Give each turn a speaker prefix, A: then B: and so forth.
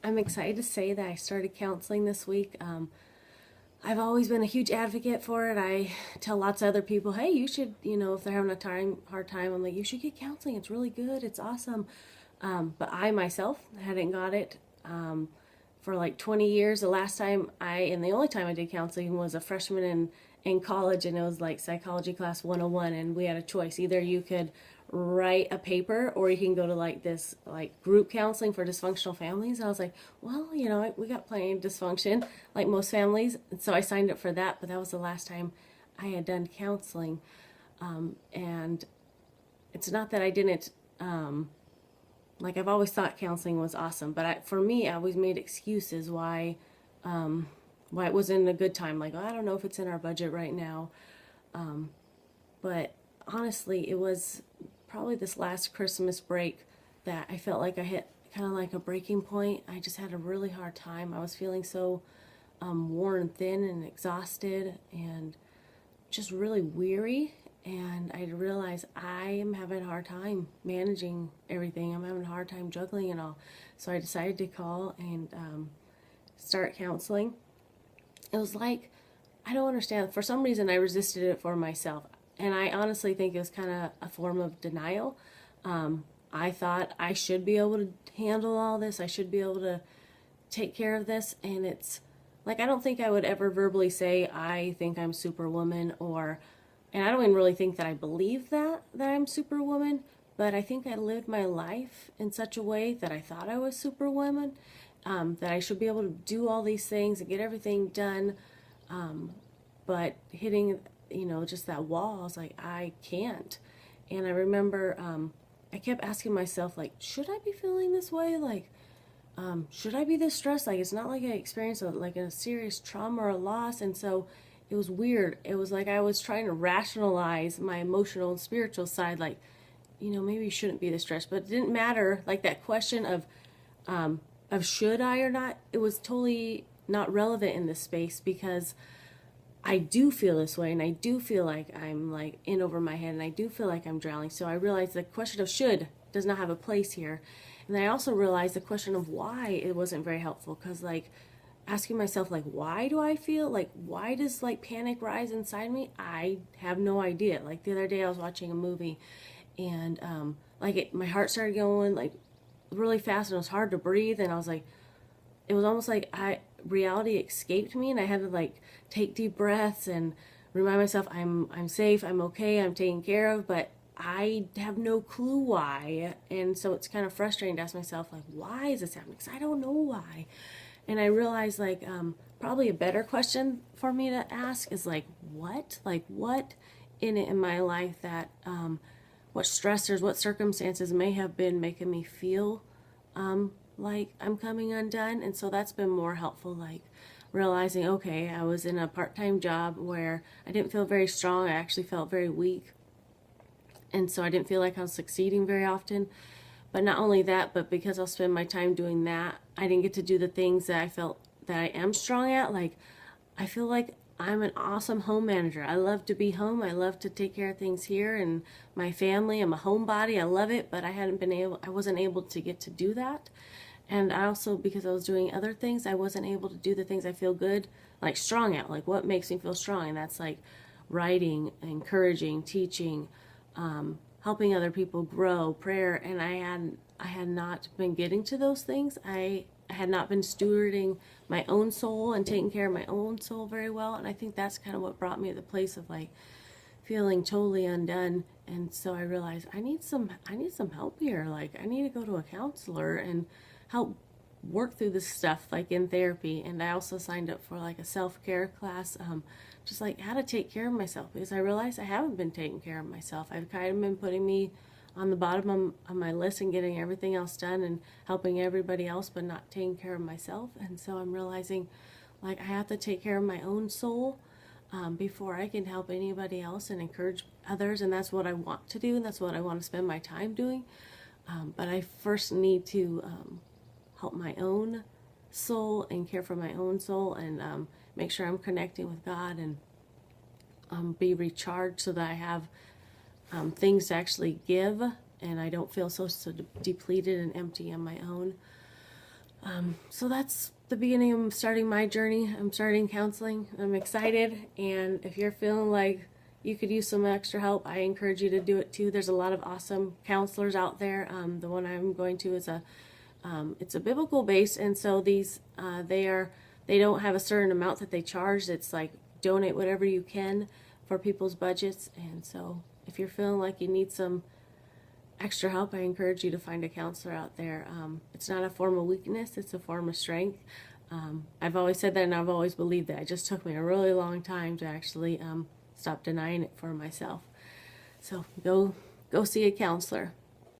A: I'm excited to say that I started counseling this week. I've always been a huge advocate for it. I tell lots of other people, hey, you should, if they're having hard time, I'm like, you should get counseling. It's really good. It's awesome. But I myself hadn't got it for like 20 years. And the only time I did counseling was a freshman in college, and it was like psychology class 101. And we had a choice. Either you could write a paper or you can go to like this like group counseling for dysfunctional families. And I was like, well, we got plenty of dysfunction like most families. And so I signed up for that, but that was the last time I had done counseling. And it's not that I didn't, like I've always thought counseling was awesome, but for me, I always made excuses why it wasn't a good time. Like, oh, I don't know if it's in our budget right now. But honestly, it was probably this last Christmas break that I felt like I hit kind of like a breaking point. I just had a really hard time. I was feeling so worn thin and exhausted and just really weary. And I realized I am having a hard time managing everything. I'm having a hard time juggling it all. So I decided to call and start counseling. It was like, I don't understand. For some reason, I resisted it for myself. And I honestly think it was kind of a form of denial. I thought I should be able to handle all this. I should be able to take care of this. And it's like, I don't think I would ever verbally say, I think I'm Superwoman, and I don't even really think that I believe that I'm Superwoman, but I think I lived my life in such a way that I thought I was Superwoman, that I should be able to do all these things and get everything done. But hitting, just that wall, I was like, I can't. And I remember I kept asking myself, like, should I be feeling this way? Like, should I be this stressed? Like, it's not like I experienced like a serious trauma or a loss. And so it was weird. It was like I was trying to rationalize my emotional and spiritual side, like, maybe you shouldn't be this stressed. But it didn't matter. Like that question of should I or not, it was totally not relevant in this space because I do feel this way, and I do feel like I'm like in over my head, and I do feel like I'm drowning. So I realized the question of should does not have a place here. And then I also realized the question of why, it wasn't very helpful, because like asking myself, like, why do I feel like, why does like panic rise inside me? I have no idea. Like the other day I was watching a movie, and my heart started going like really fast, and it was hard to breathe, and I was like, it was almost like reality escaped me, and I had to like take deep breaths and remind myself I'm safe, I'm okay, I'm taken care of, but I have no clue why. And so it's kind of frustrating to ask myself, like, why is this happening? Because I don't know why. And I realized, like, probably a better question for me to ask is like, what? Like, what in it in my life that what stressors, what circumstances may have been making me feel like I'm coming undone. And so that's been more helpful, like realizing, okay, I was in a part-time job where I didn't feel very strong. I actually felt very weak. And so I didn't feel like I was succeeding very often. But not only that, but because I'll spend my time doing that, I didn't get to do the things that I felt that I am strong at. Like, I feel like I'm an awesome home manager. I love to be home. I love to take care of things here and my family. I'm a homebody. I love it, but I wasn't able to get to do that. And I also, because I was doing other things, I wasn't able to do the things I feel good, like strong at, like what makes me feel strong. And that's like writing, encouraging, teaching, helping other people grow, prayer. And I had not been getting to those things. I had not been stewarding my own soul and taking care of my own soul very well. And I think that's kind of what brought me to the place of like feeling totally undone. And so I realized I need some help here. Like, I need to go to a counselor and help work through this stuff, like in therapy. And I also signed up for like a self-care class, just like how to take care of myself, because I realized I haven't been taking care of myself. I've kind of been putting me on the bottom of my list and getting everything else done and helping everybody else, but not taking care of myself. And so I'm realizing, like, I have to take care of my own soul before I can help anybody else and encourage others. And that's what I want to do, and that's what I want to spend my time doing. But I first need to help my own soul and care for my own soul, and make sure I'm connecting with God, and be recharged so that I have things to actually give, and I don't feel so depleted and empty on my own. So that's the beginning of starting my journey. I'm starting counseling. I'm excited, and if you're feeling like you could use some extra help, I encourage you to do it too. There's a lot of awesome counselors out there. The one I'm going to is it's a biblical base, and so these they don't have a certain amount that they charge. It's like donate whatever you can for people's budgets, and so if you're feeling like you need some extra help, I encourage you to find a counselor out there. It's not a form of weakness, it's a form of strength. I've always said that, and I've always believed that. It just took me a really long time to actually stop denying it for myself. So go see a counselor.